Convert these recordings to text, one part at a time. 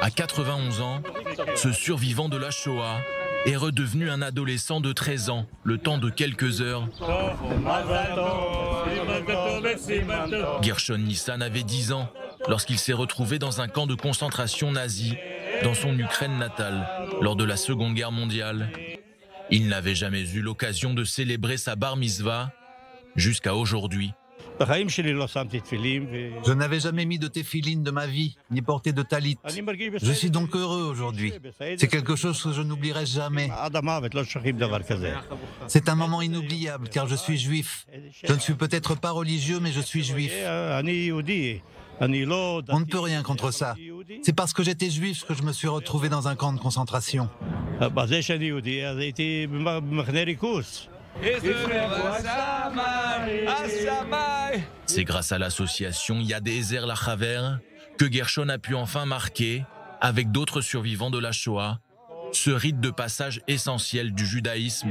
À 91 ans, ce survivant de la Shoah est redevenu un adolescent de 13 ans, le temps de quelques heures. Gershon Nissan avait 10 ans lorsqu'il s'est retrouvé dans un camp de concentration nazi dans son Ukraine natale lors de la Seconde Guerre mondiale. Il n'avait jamais eu l'occasion de célébrer sa bar mitzvah jusqu'à aujourd'hui. Je n'avais jamais mis de téphilines de ma vie, ni porté de talit. Je suis donc heureux aujourd'hui. C'est quelque chose que je n'oublierai jamais. C'est un moment inoubliable car je suis juif. Je ne suis peut-être pas religieux, mais je suis juif. On ne peut rien contre ça. C'est parce que j'étais juif que je me suis retrouvé dans un camp de concentration. C'est grâce à l'association Yad Ezer Lachaver que Gershon a pu enfin marquer, avec d'autres survivants de la Shoah, ce rite de passage essentiel du judaïsme.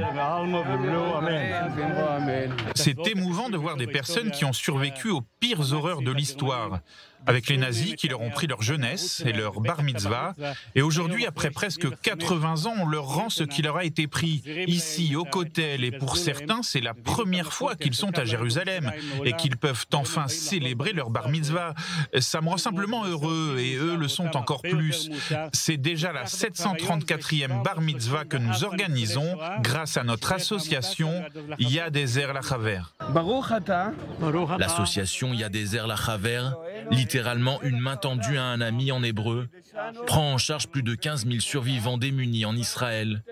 C'est émouvant de voir des personnes qui ont survécu aux pires horreurs de l'histoire, avec les nazis qui leur ont pris leur jeunesse et leur bar mitzvah, et aujourd'hui, après presque 80 ans, on leur rend ce qui leur a été pris ici, au Kotel, et pour certains, c'est la première fois qu'ils sont à Jérusalem et qu'ils peuvent enfin célébrer leur bar mitzvah. Ça me rend simplement heureux, et eux le sont encore plus. C'est déjà la 734e bar mitzvah que nous organisons grâce à notre association Yad Ezer Lachaver. L'association Yad Ezer Lachaver, littéralement une main tendue à un ami en hébreu, prend en charge plus de 15 000 survivants démunis en Israël,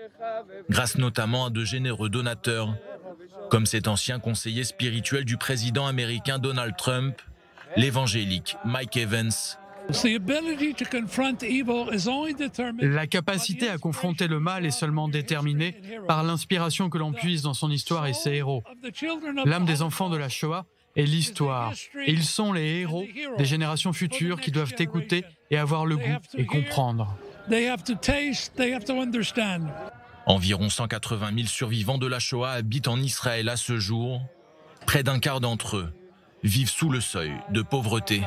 grâce notamment à de généreux donateurs, comme cet ancien conseiller spirituel du président américain Donald Trump, l'évangélique Mike Evans. La capacité à confronter le mal est seulement déterminée par l'inspiration que l'on puise dans son histoire et ses héros. L'âme des enfants de la Shoah est l'histoire, et ils sont les héros des générations futures qui doivent écouter et avoir le goût et comprendre. Environ 180 000 survivants de la Shoah habitent en Israël à ce jour. Près d'un quart d'entre eux vivent sous le seuil de pauvreté.